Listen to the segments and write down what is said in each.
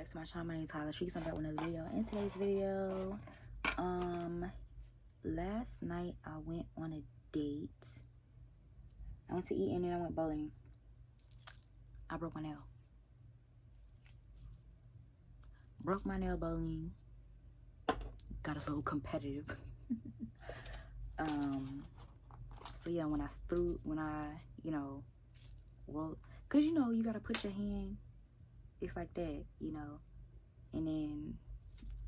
back to my channel. My name is Tyler Treeks. I'm back with another video. In today's video, last night I went on a date. I went to eat and then I went bowling. I broke my nail. Broke my nail bowling. Got a little competitive. So yeah, when I roll, cause you gotta put your hand. It's like that, and then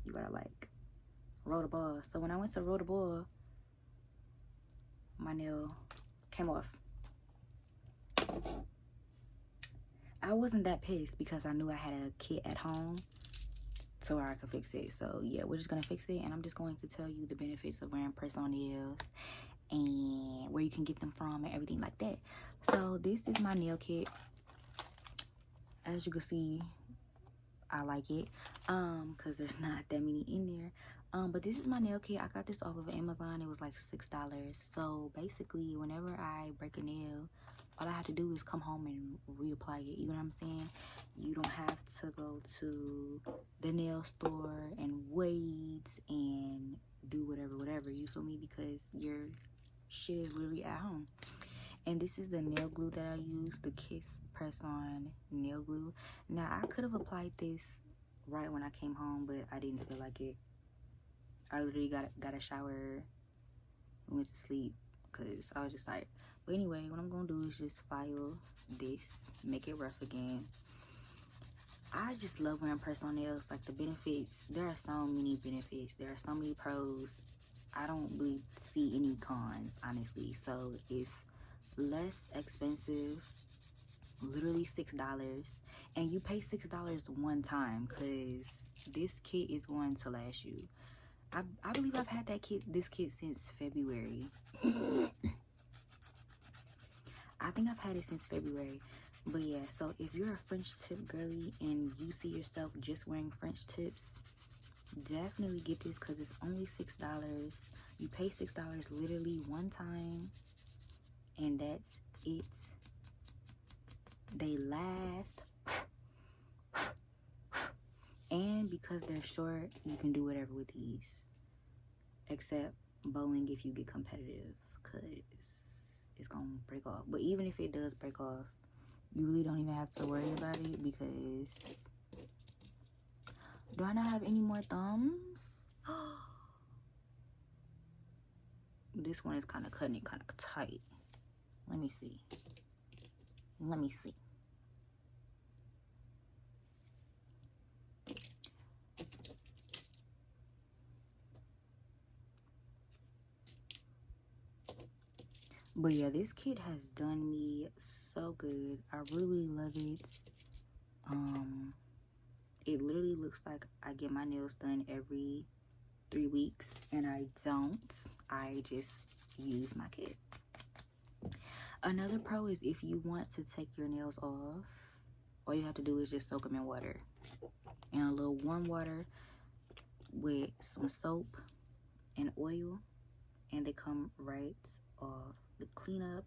you gotta like roll the ball. So when I went to roll the ball, my nail came off. I wasn't that pissed because I knew I had a kit at home to where I could fix it. So yeah, we're just gonna fix it, and I'm just going to tell you the benefits of wearing press-on nails and where you can get them from and everything like that. So this is my nail kit. As you can see, I like it because there's not that many in there. But this is my nail kit. I got this off of Amazon. It was like $6. So basically, whenever I break a nail, all I have to do is come home and reapply it. You know what I'm saying? You don't have to go to the nail store and wait and do whatever, you feel me? Because your shit is literally at home. And this is the nail glue that I use, the Kiss press-on nail glue. Now, I could have applied this right when I came home, but I didn't feel like it. I literally got a shower and went to sleep because I was just tired. But anyway, what I'm going to do is just file this, make it rough again. I just love wearing press-on nails. Like, the benefits, there are so many benefits. There are so many pros. I don't really see any cons, honestly. So, it's less expensive, literally $6, and you pay $6 one time because this kit is going to last you. I believe I've had this kit since February. I think I've had it since February. But yeah, so if you're a French tip girly and you see yourself just wearing French tips, definitely get this because it's only $6. You pay $6 literally one time, and that's it. They last, and because they're short, you can do whatever with these, except bowling if you get competitive, because it's gonna break off. But even if it does break off, you really don't even have to worry about it, because do I not have any more thumbs? This one is kind of cutting it kind of tight. Let me see. But yeah, this kit has done me so good. I really love it. It literally looks like I get my nails done every 3 weeks, and I don't. I just use my kit. Another pro is if you want to take your nails off, all you have to do is just soak them in water. And a little warm water with some soap and oil, and they come right off. The cleanup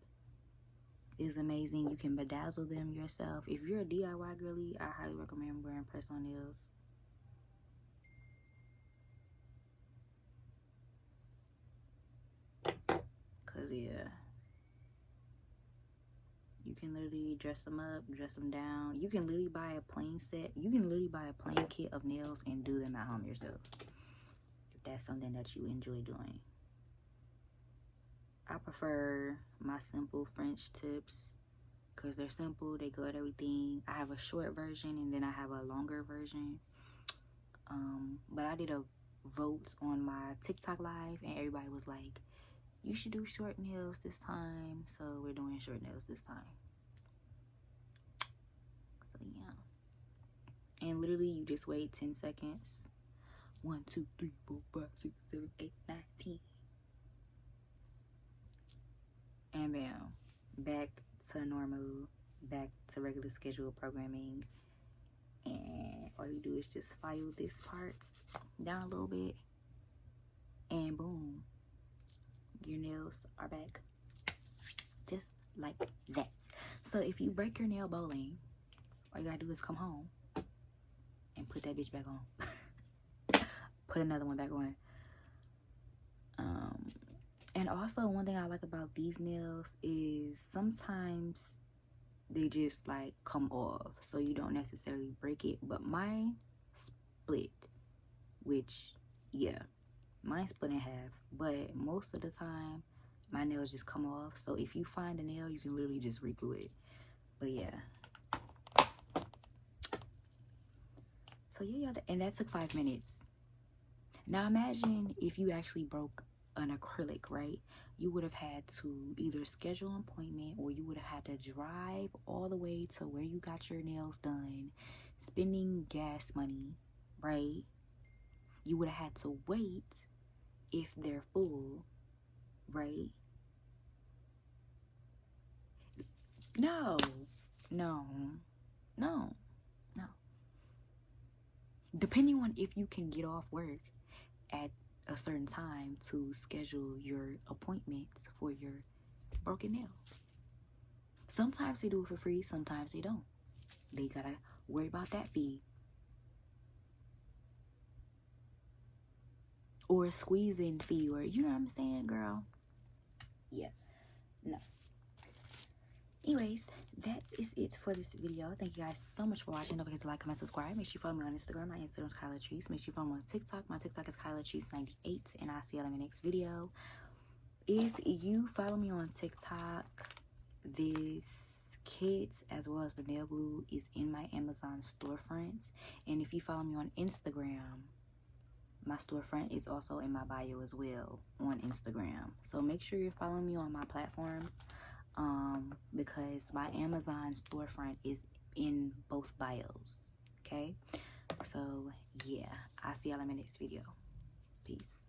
is amazing. You can bedazzle them yourself. If you're a DIY girly, I highly recommend wearing press-on nails. Cause yeah, you can literally dress them up, dress them down. You can literally buy a plain set. You can literally buy a plain kit of nails and do them at home yourself, if that's something that you enjoy doing. I prefer my simple French tips because they're simple, they go at everything. I have a short version and then I have a longer version. But I did a vote on my TikTok live and everybody was like, you should do short nails this time. So we're doing short nails this time. So yeah. And literally you just wait 10 seconds. 1, 2, 3, 4, 5, 6, 7, 8, 9, 10. And bam, back to normal, back to regular scheduled programming. And all you do is just file this part down a little bit, and boom, your nails are back, just like that. So if you break your nail bowling, all you gotta do is come home and put put that bitch back on. Put another one back on. And also one thing I like about these nails is sometimes they just like come off, so you don't necessarily break it. But mine split, which yeah, mine split in half. But most of the time my nails just come off, so if you find a nail, you can literally just reglue it. But yeah, so yeah, and that took 5 minutes. Now imagine if you actually broke an acrylic, right? You would have had to either schedule an appointment, or you would have had to drive all the way to where you got your nails done, spending gas money, right? You would have had to wait if they're full, right? No, no, no, no. Depending on if you can get off work at a certain time to schedule your appointments for your broken nail. Sometimes they do it for free, sometimes they don't. They gotta worry about that fee. Or a squeezing fee, or you know what I'm saying, girl? Yeah, no. Anyways, that is it for this video. Thank you guys so much for watching. Don't forget to like, comment, subscribe. Make sure you follow me on Instagram. My Instagram is Kyla Trees. Make sure you follow me on TikTok. My TikTok is Kyla Trees 98, and I'll see you in my next video. If you follow me on TikTok, this kit as well as the nail glue is in my Amazon storefront. And if you follow me on Instagram, my storefront is also in my bio as well on Instagram. So make sure you're following me on my platforms, because my Amazon storefront is in both bios. Okay, so yeah, I'll see y'all in my next video. Peace.